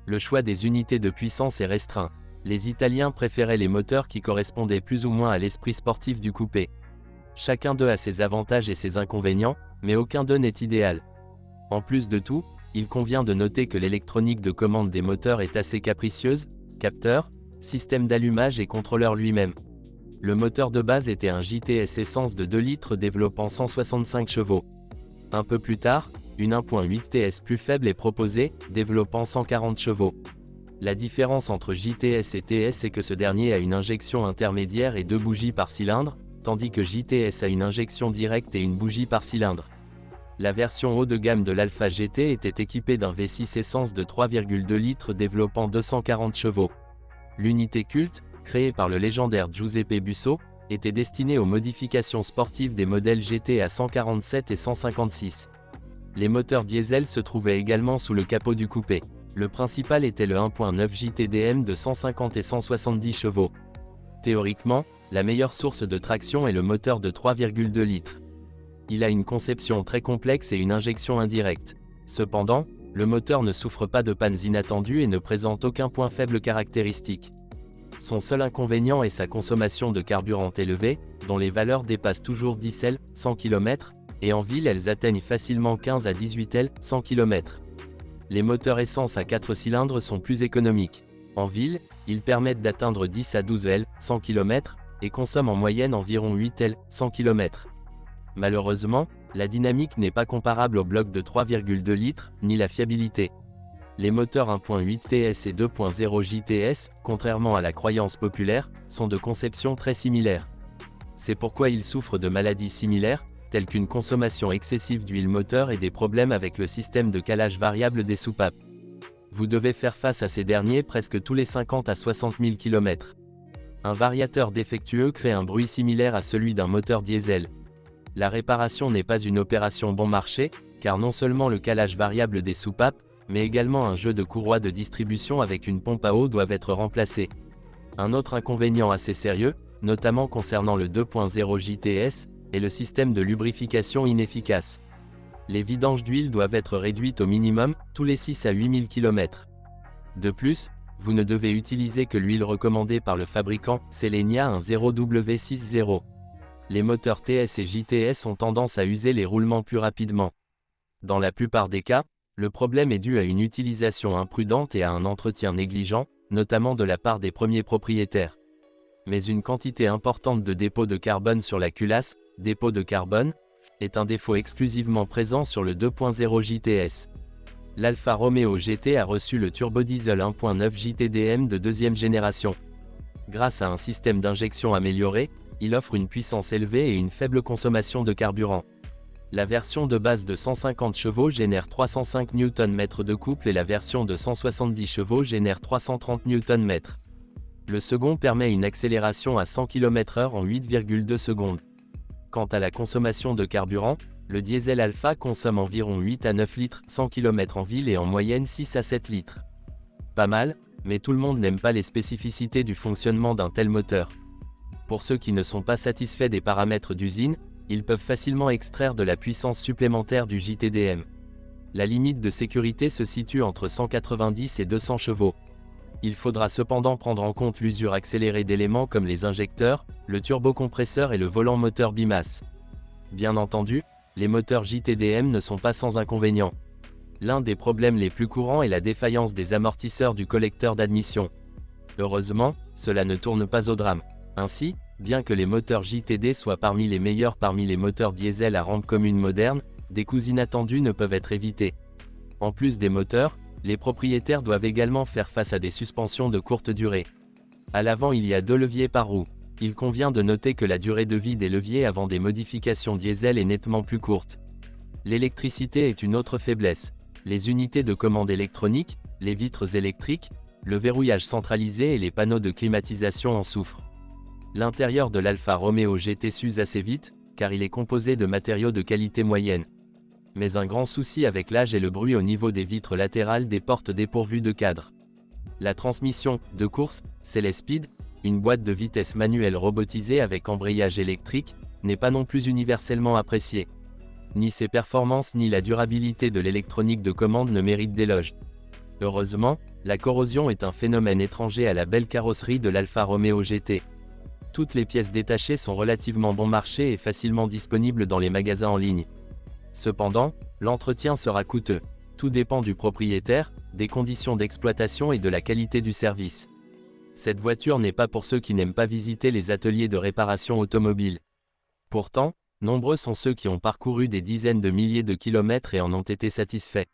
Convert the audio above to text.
Le choix des unités de puissance est restreint. Les Italiens préféraient les moteurs qui correspondaient plus ou moins à l'esprit sportif du coupé. Chacun d'eux a ses avantages et ses inconvénients, mais aucun d'eux n'est idéal. En plus de tout, il convient de noter que l'électronique de commande des moteurs est assez capricieuse, capteur, système d'allumage et contrôleur lui-même. Le moteur de base était un JTS essence de 2 litres développant 165 chevaux. Un peu plus tard, une 1.8 TS plus faible est proposée, développant 140 chevaux. La différence entre JTS et TS est que ce dernier a une injection intermédiaire et 2 bougies par cylindre, tandis que JTS a une injection directe et une bougie par cylindre. La version haut de gamme de l'Alfa GT était équipée d'un V6 essence de 3,2 litres développant 240 chevaux. L'unité culte, créée par le légendaire Giuseppe Busso, était destinée aux modifications sportives des modèles GT à 147 et 156. Les moteurs diesel se trouvaient également sous le capot du coupé. Le principal était le 1.9 JTDM de 150 et 170 chevaux. Théoriquement, la meilleure source de traction est le moteur de 3,2 litres. Il a une conception très complexe et une injection indirecte. Cependant, le moteur ne souffre pas de pannes inattendues et ne présente aucun point faible caractéristique. Son seul inconvénient est sa consommation de carburant élevée, dont les valeurs dépassent toujours 10 L, 100 km, et en ville elles atteignent facilement 15 à 18 L, 100 km. Les moteurs essence à 4 cylindres sont plus économiques. En ville, ils permettent d'atteindre 10 à 12 L, 100 km, et consomment en moyenne environ 8 L, 100 km. Malheureusement, la dynamique n'est pas comparable au bloc de 3,2 litres, ni la fiabilité. Les moteurs 1.8 TS et 2.0 JTS, contrairement à la croyance populaire, sont de conception très similaire. C'est pourquoi ils souffrent de maladies similaires, telles qu'une consommation excessive d'huile moteur et des problèmes avec le système de calage variable des soupapes. Vous devez faire face à ces derniers presque tous les 50 à 60 000 km. Un variateur défectueux crée un bruit similaire à celui d'un moteur diesel. La réparation n'est pas une opération bon marché, car non seulement le calage variable des soupapes, mais également un jeu de courroies de distribution avec une pompe à eau doivent être remplacés. Un autre inconvénient assez sérieux, notamment concernant le 2.0 JTS, est le système de lubrification inefficace. Les vidanges d'huile doivent être réduites au minimum, tous les 6 à 8000 km. De plus, vous ne devez utiliser que l'huile recommandée par le fabricant, Selenia 10W60. Les moteurs TS et JTS ont tendance à user les roulements plus rapidement. Dans la plupart des cas, le problème est dû à une utilisation imprudente et à un entretien négligent, notamment de la part des premiers propriétaires. Mais une quantité importante de dépôts de carbone sur la culasse, dépôt de carbone, est un défaut exclusivement présent sur le 2.0 JTS. L'Alfa Romeo GT a reçu le turbodiesel 1.9 JTDM de deuxième génération. Grâce à un système d'injection amélioré, il offre une puissance élevée et une faible consommation de carburant. La version de base de 150 chevaux génère 305 Nm de couple et la version de 170 chevaux génère 330 Nm. Le second permet une accélération à 100 km/h en 8,2 secondes. Quant à la consommation de carburant, le diesel Alfa consomme environ 8 à 9 litres 100 km en ville et en moyenne 6 à 7 litres. Pas mal, mais tout le monde n'aime pas les spécificités du fonctionnement d'un tel moteur. Pour ceux qui ne sont pas satisfaits des paramètres d'usine, ils peuvent facilement extraire de la puissance supplémentaire du JTDM. La limite de sécurité se situe entre 190 et 200 chevaux. Il faudra cependant prendre en compte l'usure accélérée d'éléments comme les injecteurs, le turbocompresseur et le volant moteur bimasse. Bien entendu, les moteurs JTDM ne sont pas sans inconvénients. L'un des problèmes les plus courants est la défaillance des amortisseurs du collecteur d'admission. Heureusement, cela ne tourne pas au drame. Ainsi, bien que les moteurs JTD soient parmi les meilleurs parmi les moteurs diesel à rampe commune moderne, des coups inattendus ne peuvent être évités. En plus des moteurs, les propriétaires doivent également faire face à des suspensions de courte durée. À l'avant il y a 2 leviers par roue. Il convient de noter que la durée de vie des leviers avant des modifications diesel est nettement plus courte. L'électricité est une autre faiblesse. Les unités de commande électronique, les vitres électriques, le verrouillage centralisé et les panneaux de climatisation en souffrent. L'intérieur de l'Alfa Romeo GT s'use assez vite, car il est composé de matériaux de qualité moyenne. Mais un grand souci avec l'âge est le bruit au niveau des vitres latérales des portes dépourvues de cadre. La transmission de course, Célespeed, une boîte de vitesse manuelle robotisée avec embrayage électrique, n'est pas non plus universellement appréciée. Ni ses performances ni la durabilité de l'électronique de commande ne méritent d'éloge. Heureusement, la corrosion est un phénomène étranger à la belle carrosserie de l'Alfa Romeo GT. Toutes les pièces détachées sont relativement bon marché et facilement disponibles dans les magasins en ligne. Cependant, l'entretien sera coûteux. Tout dépend du propriétaire, des conditions d'exploitation et de la qualité du service. Cette voiture n'est pas pour ceux qui n'aiment pas visiter les ateliers de réparation automobile. Pourtant, nombreux sont ceux qui ont parcouru des dizaines de milliers de kilomètres et en ont été satisfaits.